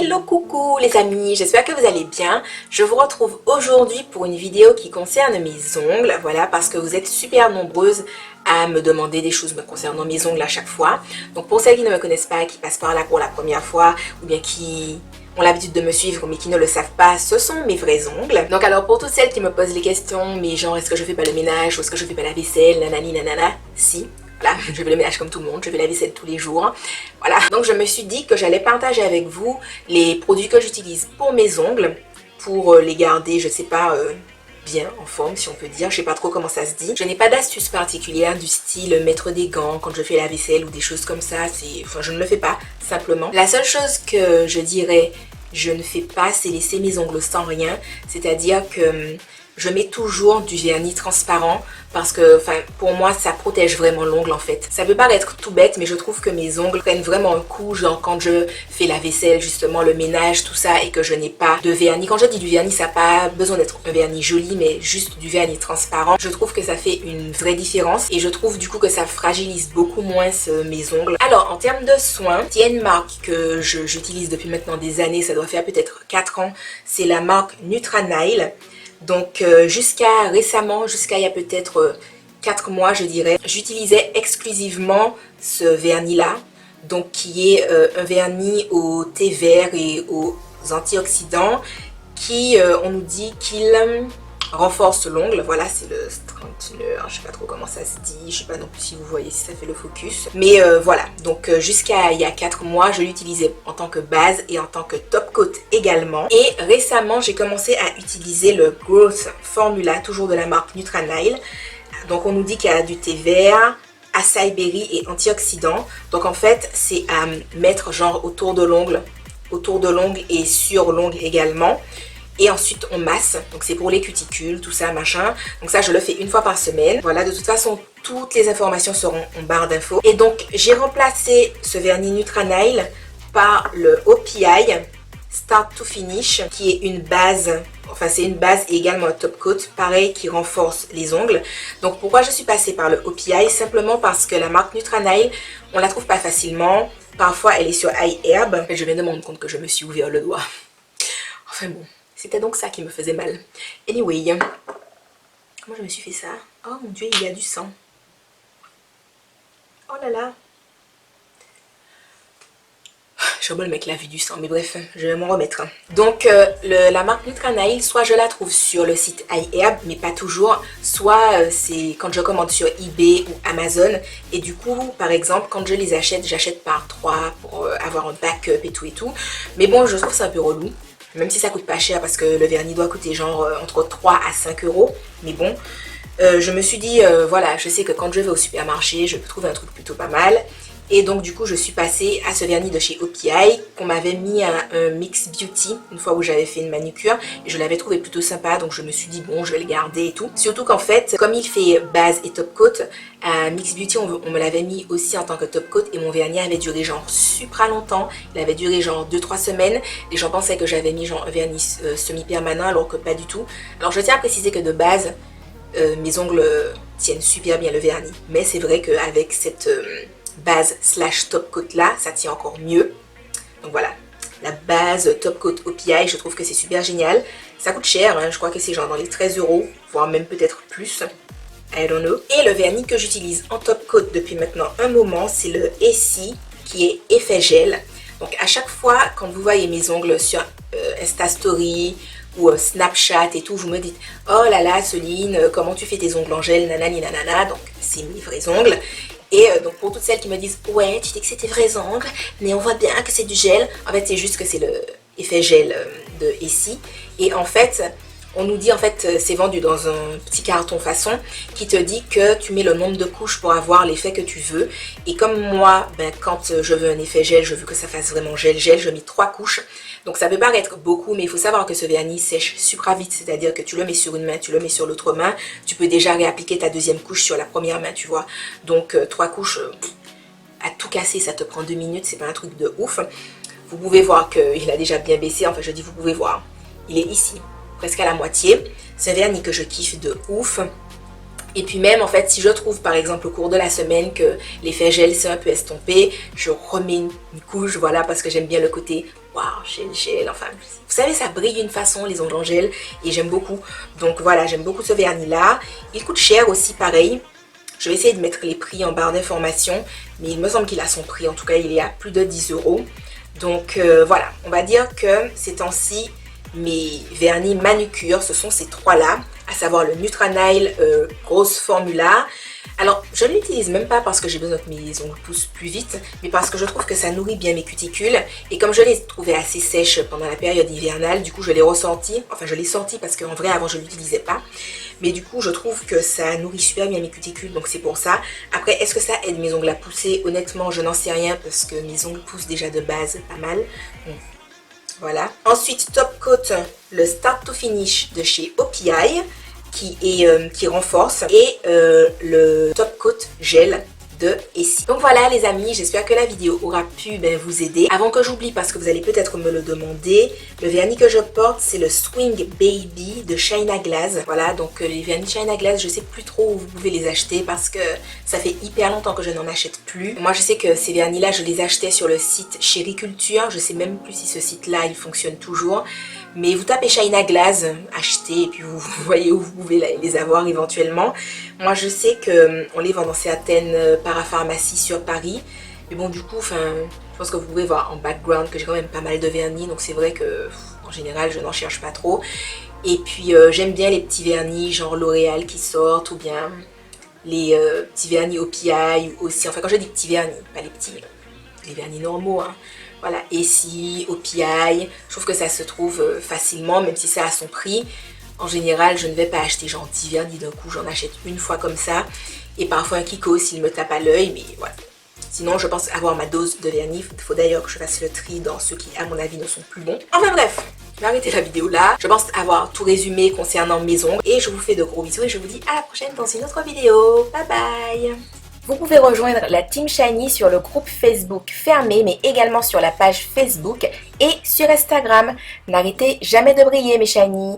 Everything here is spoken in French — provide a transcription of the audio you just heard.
Hello coucou les amis, j'espère que vous allez bien. Je vous retrouve aujourd'hui pour une vidéo qui concerne mes ongles. Voilà, parce que vous êtes super nombreuses à me demander des choses me concernant mes ongles à chaque fois. Donc pour celles qui ne me connaissent pas, qui passent par là pour la première fois, ou bien qui ont l'habitude de me suivre mais qui ne le savent pas, ce sont mes vrais ongles. Donc alors pour toutes celles qui me posent les questions, mais genre est-ce que je fais pas le ménage ou est-ce que je fais pas la vaisselle, nanani nanana, si. Voilà, je fais le ménage comme tout le monde, je fais la vaisselle tous les jours. Voilà, donc je me suis dit que j'allais partager avec vous les produits que j'utilise pour mes ongles, pour les garder, je sais pas, bien en forme si on peut dire, je sais pas trop comment ça se dit. Je n'ai pas d'astuce particulière du style mettre des gants quand je fais la vaisselle ou des choses comme ça, enfin je ne le fais pas simplement. La seule chose que je dirais je ne fais pas, c'est laisser mes ongles sans rien, c'est-à-dire que je mets toujours du vernis transparent parce que pour moi ça protège vraiment l'ongle en fait. Ça peut paraître tout bête mais je trouve que mes ongles prennent vraiment un coup, genre quand je fais la vaisselle justement, le ménage, tout ça, et que je n'ai pas de vernis. Quand je dis du vernis, ça n'a pas besoin d'être un vernis joli mais juste du vernis transparent. Je trouve que ça fait une vraie différence et je trouve du coup que ça fragilise beaucoup moins mes ongles. Alors en termes de soins, il y a une marque que j'utilise depuis maintenant des années, ça doit faire peut-être 4 ans, c'est la marque Nutranail. Donc jusqu'à récemment, jusqu'à il y a peut-être 4 mois je dirais, j'utilisais exclusivement ce vernis là, donc qui est un vernis au thé vert et aux antioxydants qui on nous dit qu'il renforce l'ongle. Voilà, c'est le Straightener, je sais pas trop comment ça se dit, je sais pas non plus si vous voyez si ça fait le focus, mais voilà, donc jusqu'à il y a 4 mois je l'utilisais en tant que base et en tant que top coat également, et récemment j'ai commencé à utiliser le Growth Formula, toujours de la marque Nutranail. Donc on nous dit qu'il y a du thé vert, açaï berry et antioxydants, donc en fait c'est à mettre genre autour de l'ongle et sur l'ongle également. Et ensuite on masse, donc c'est pour les cuticules, tout ça machin. Donc ça je le fais une fois par semaine. Voilà, de toute façon toutes les informations seront en barre d'infos. Et donc j'ai remplacé ce vernis Nutranail par le OPI Start to Finish, qui est une base, enfin c'est une base et également un top coat, pareil, qui renforce les ongles. Donc pourquoi je suis passée par le OPI? Simplement parce que la marque Nutranail, on la trouve pas facilement. Parfois elle est sur iHerb. Je viens de me rendre compte que je me suis ouvert le doigt. Enfin bon. C'était donc ça qui me faisait mal. Anyway, comment je me suis fait ça? Oh mon dieu, il y a du sang. Oh là là. Je suis le mec la vue du sang, mais bref, je vais m'en remettre. Donc la marque Nutranail, soit je la trouve sur le site iHerb, mais pas toujours, soit c'est quand je commande sur eBay ou Amazon. Et du coup, par exemple, quand je les achète, j'achète par 3 pour avoir un backup et tout. Mais bon, je trouve ça un peu relou. Même si ça coûte pas cher parce que le vernis doit coûter genre entre 3 à 5 euros. Mais bon, je me suis dit, voilà, je sais que quand je vais au supermarché, je peux trouver un truc plutôt pas mal. Et donc du coup, je suis passée à ce vernis de chez OPI qu'on m'avait mis à un Mix Beauty une fois où j'avais fait une manucure. Et je l'avais trouvé plutôt sympa, donc je me suis dit, bon, je vais le garder et tout. Surtout qu'en fait, comme il fait base et top coat, à Mix Beauty, on me l'avait mis aussi en tant que top coat. Et mon vernis avait duré genre super longtemps. Il avait duré genre 2-3 semaines. Les gens pensaient que j'avais mis genre un vernis semi-permanent, alors que pas du tout. Alors je tiens à préciser que de base, mes ongles tiennent super bien le vernis. Mais c'est vrai qu'avec cette base slash top coat là, ça tient encore mieux. Donc voilà, la base top coat OPI, je trouve que c'est super génial. Ça coûte cher, hein, je crois que c'est genre dans les 13 euros, voire même peut-être plus. I don't know. Et le vernis que j'utilise en top coat depuis maintenant un moment, c'est le Essie, qui est effet gel. Donc à chaque fois quand vous voyez mes ongles sur Insta Story ou Snapchat et tout, vous me dites oh là là Céline, comment tu fais tes ongles en gel, nanani nanana. Donc c'est mes vrais ongles. Et donc pour toutes celles qui me disent ouais tu dis que c'est tes vrais ongles mais on voit bien que c'est du gel, en fait c'est juste que c'est le effet gel de Essie. Et en fait on nous dit, en fait c'est vendu dans un petit carton façon qui te dit que tu mets le nombre de couches pour avoir l'effet que tu veux. Et comme moi, quand je veux un effet gel, je veux que ça fasse vraiment gel, je mets 3 couches. Donc ça peut paraître beaucoup, mais il faut savoir que ce vernis sèche super vite, c'est-à-dire que tu le mets sur une main, tu le mets sur l'autre main, tu peux déjà réappliquer ta deuxième couche sur la première main, tu vois. Donc 3 couches, à tout casser, ça te prend 2 minutes, c'est pas un truc de ouf. Vous pouvez voir qu'il a déjà bien baissé, enfin je dis vous pouvez voir, il est ici, presque à la moitié. C'est un vernis que je kiffe de ouf. Et puis même en fait si je trouve par exemple au cours de la semaine que l'effet gel s'est un peu estompé, je remets une couche, voilà, parce que j'aime bien le côté waouh, gel, enfin, vous savez, ça brille d'une façon, les ongles en gel, et j'aime beaucoup. Donc voilà, j'aime beaucoup ce vernis-là. Il coûte cher aussi, pareil. Je vais essayer de mettre les prix en barre d'information, mais il me semble qu'il a son prix. En tout cas, il est à plus de 10 €. Donc voilà, on va dire que ces temps-ci, mes vernis manucure, ce sont ces trois-là, à savoir le Nutranile Grosse Formula. Alors, je ne l'utilise même pas parce que j'ai besoin que mes ongles poussent plus vite, mais parce que je trouve que ça nourrit bien mes cuticules. Et comme je les trouvais assez sèches pendant la période hivernale, du coup je l'ai ressorti. Enfin, je l'ai sorti parce qu'en vrai, avant, je ne l'utilisais pas. Mais du coup, je trouve que ça nourrit super bien mes cuticules, donc c'est pour ça. Après, est-ce que ça aide mes ongles à pousser? Honnêtement, je n'en sais rien parce que mes ongles poussent déjà de base pas mal. Donc, voilà. Ensuite, Top Coat, le Start to Finish de chez OPI. Qui renforce, et le Top Coat Gel de Essie. Donc voilà les amis, j'espère que la vidéo aura pu vous aider. Avant que j'oublie, parce que vous allez peut-être me le demander, le vernis que je porte c'est le Swing Baby de China Glaze. Voilà, donc les vernis China Glaze, je sais plus trop où vous pouvez les acheter parce que ça fait hyper longtemps que je n'en achète plus. Moi je sais que ces vernis là, je les achetais sur le site Chériculture. Je sais même plus si ce site là il fonctionne toujours. Mais vous tapez China Glaze, achetez, et puis vous voyez où vous pouvez les avoir éventuellement. Moi je sais qu'on les vend dans certaines parapharmacies sur Paris. Mais bon, du coup, je pense que vous pouvez voir en background que j'ai quand même pas mal de vernis. Donc c'est vrai que en général je n'en cherche pas trop. Et puis j'aime bien les petits vernis genre L'Oréal qui sortent, ou bien les petits vernis OPI aussi. Enfin, quand je dis petits vernis, pas les petits, les vernis normaux, hein. Voilà, Essie, OPI, je trouve que ça se trouve facilement, même si c'est à son prix. En général, je ne vais pas acheter genre 10 vernis d'un coup, j'en achète une fois comme ça. Et parfois un Kiko s'il me tape à l'œil, mais voilà. Sinon, je pense avoir ma dose de vernis. Il faut d'ailleurs que je fasse le tri dans ceux qui, à mon avis, ne sont plus bons. Enfin bref, je vais arrêter la vidéo là. Je pense avoir tout résumé concernant mes ongles. Et je vous fais de gros bisous et je vous dis à la prochaine dans une autre vidéo. Bye bye! Vous pouvez rejoindre la Team Shiny sur le groupe Facebook fermé, mais également sur la page Facebook et sur Instagram. N'arrêtez jamais de briller mes Shiny!